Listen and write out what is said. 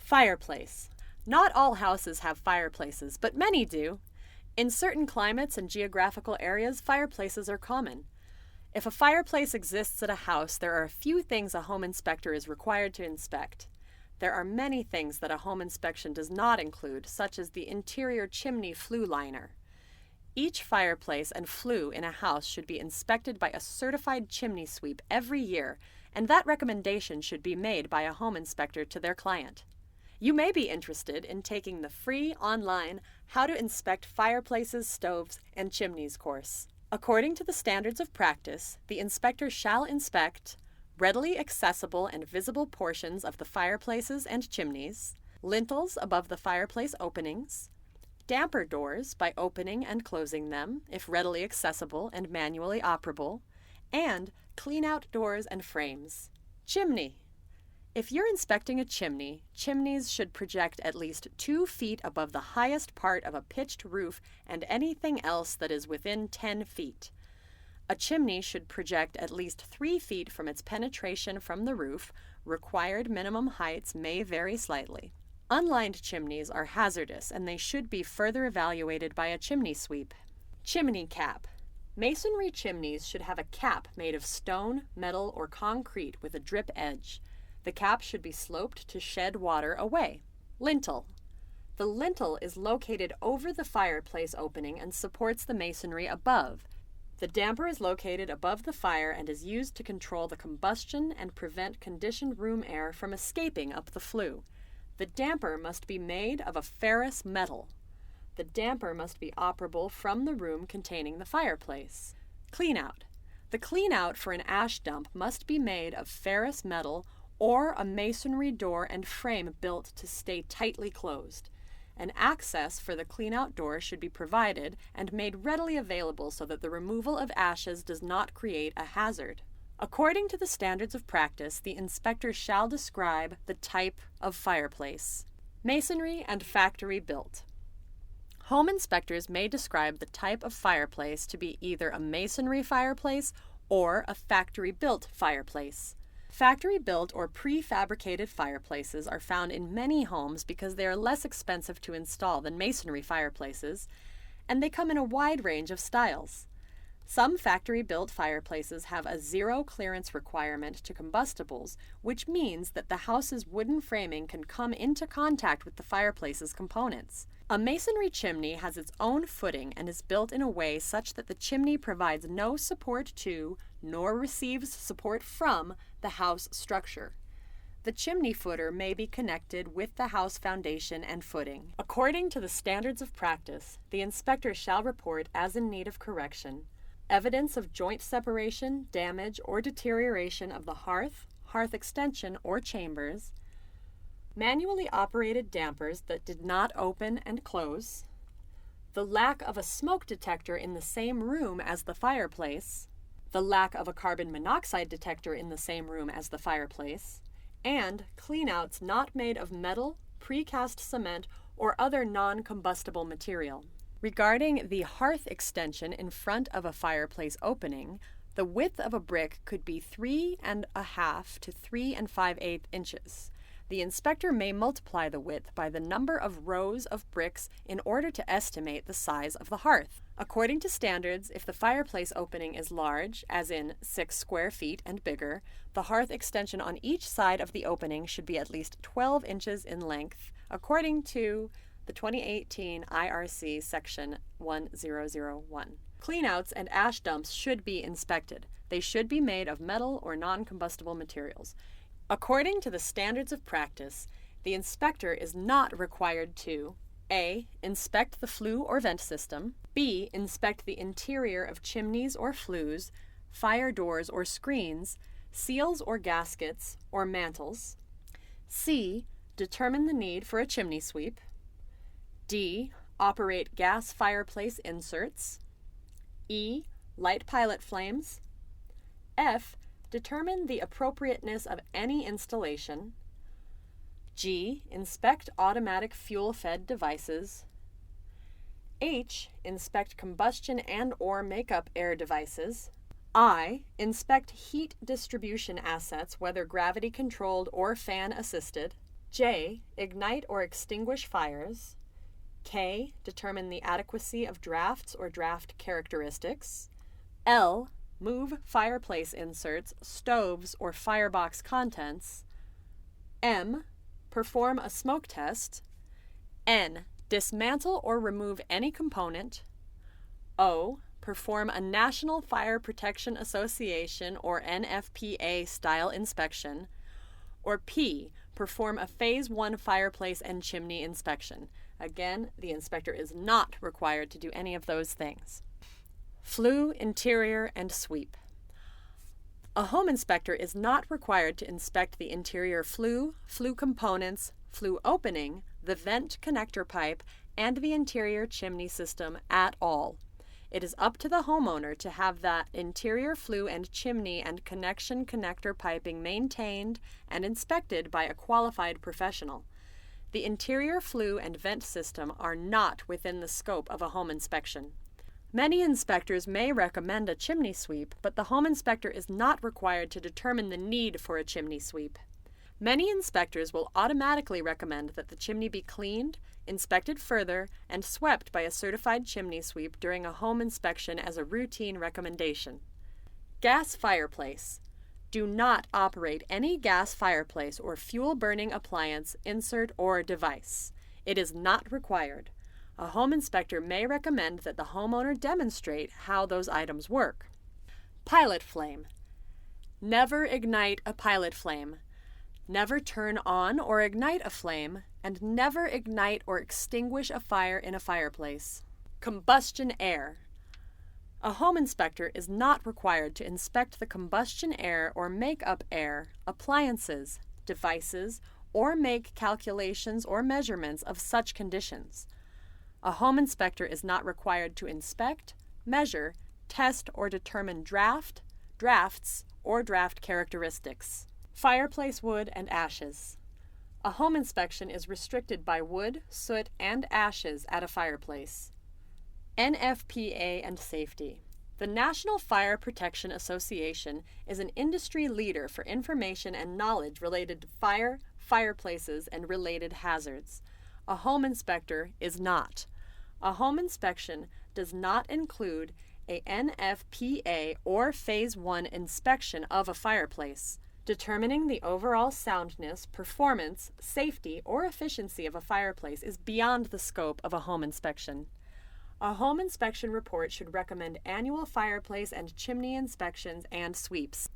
Fireplace. Not all houses have fireplaces, but many do. In certain climates and geographical areas, fireplaces are common. If a fireplace exists at a house, there are a few things a home inspector is required to inspect. There are many things that a home inspection does not include, such as the interior chimney flue liner. Each fireplace and flue in a house should be inspected by a certified chimney sweep every year, and that recommendation should be made by a home inspector to their client. You may be interested in taking the free online How to Inspect Fireplaces, Stoves, and Chimneys course. According to the standards of practice, the inspector shall inspect readily accessible and visible portions of the fireplaces and chimneys, lintels above the fireplace openings, damper doors by opening and closing them, if readily accessible and manually operable, and clean out doors and frames. Chimney. If you're inspecting a chimney, chimneys should project at least 2 feet above the highest part of a pitched roof and anything else that is within 10 feet. A chimney should project at least 3 feet from its penetration from the roof. Required minimum heights may vary slightly. Unlined chimneys are hazardous and they should be further evaluated by a chimney sweep. Chimney cap. Masonry chimneys should have a cap made of stone, metal, or concrete with a drip edge. The cap should be sloped to shed water away. Lintel. The lintel is located over the fireplace opening and supports the masonry above. The damper is located above the fire and is used to control the combustion and prevent conditioned room air from escaping up the flue. The damper must be made of a ferrous metal. The damper must be operable from the room containing the fireplace. Cleanout. The cleanout for an ash dump must be made of ferrous metal or a masonry door and frame built to stay tightly closed. An access for the cleanout door should be provided and made readily available so that the removal of ashes does not create a hazard. According to the standards of practice, the inspector shall describe the type of fireplace. Masonry and factory built. Home inspectors may describe the type of fireplace to be either a masonry fireplace or a factory-built fireplace. Factory-built or prefabricated fireplaces are found in many homes because they are less expensive to install than masonry fireplaces, and they come in a wide range of styles. Some factory-built fireplaces have a zero clearance requirement to combustibles, which means that the house's wooden framing can come into contact with the fireplace's components. A masonry chimney has its own footing and is built in a way such that the chimney provides no support to, nor receives support from, the house structure. The chimney footer may be connected with the house foundation and footing. According to the standards of practice, the inspector shall report as in need of correction evidence of joint separation, damage, or deterioration of the hearth extension, or chambers, manually operated dampers that did not open and close, the lack of a smoke detector in the same room as the fireplace, the lack of a carbon monoxide detector in the same room as the fireplace, and cleanouts not made of metal, precast cement, or other non-combustible material. Regarding the hearth extension in front of a fireplace opening, the width of a brick could be 3.5 to 3 5/8 inches. The inspector may multiply the width by the number of rows of bricks in order to estimate the size of the hearth. According to standards, if the fireplace opening is large, as in 6 square feet and bigger, the hearth extension on each side of the opening should be at least 12 inches in length, according to the 2018 IRC Section 1001. Cleanouts and ash dumps should be inspected. They should be made of metal or non-combustible materials. According to the standards of practice, the inspector is not required to A. Inspect the flue or vent system, B. Inspect the interior of chimneys or flues, fire doors or screens, seals or gaskets, or mantles, C. Determine the need for a chimney sweep, D. Operate gas fireplace inserts, E. Light pilot flames, F. Determine the appropriateness of any installation, G. Inspect automatic fuel-fed devices, H. Inspect combustion and/or makeup air devices, I. Inspect heat distribution assets, whether gravity-controlled or fan-assisted, J. Ignite or extinguish fires. K. Determine the adequacy of drafts or draft characteristics. L. Move fireplace inserts, stoves, or firebox contents. M. Perform a smoke test. N. Dismantle or remove any component. O. Perform a National Fire Protection Association or NFPA style inspection. Or P. Perform a Phase 1 fireplace and chimney inspection. Again, the inspector is not required to do any of those things. Flue, interior, and sweep. A home inspector is not required to inspect the interior flue, flue components, flue opening, the vent connector pipe, and the interior chimney system at all. It is up to the homeowner to have that interior flue and chimney and connection connector piping maintained and inspected by a qualified professional. The interior flue and vent system are not within the scope of a home inspection. Many inspectors may recommend a chimney sweep, but the home inspector is not required to determine the need for a chimney sweep. Many inspectors will automatically recommend that the chimney be cleaned, inspected further, and swept by a certified chimney sweep during a home inspection as a routine recommendation. Gas fireplace. Do not operate any gas fireplace or fuel-burning appliance, insert, or device. It is not required. A home inspector may recommend that the homeowner demonstrate how those items work. Pilot flame. Never ignite a pilot flame. Never turn on or ignite a flame, and never ignite or extinguish a fire in a fireplace. Combustion air. A home inspector is not required to inspect the combustion air or make-up air, appliances, devices, or make calculations or measurements of such conditions. A home inspector is not required to inspect, measure, test, or determine drafts, or draft characteristics. Fireplace wood and ashes. A home inspection is restricted by wood, soot, and ashes at a fireplace. NFPA and safety. The National Fire Protection Association is an industry leader for information and knowledge related to fire, fireplaces, and related hazards. A home inspector is not. A home inspection does not include a NFPA or Phase 1 inspection of a fireplace. Determining the overall soundness, performance, safety, or efficiency of a fireplace is beyond the scope of a home inspection. A home inspection report should recommend annual fireplace and chimney inspections and sweeps.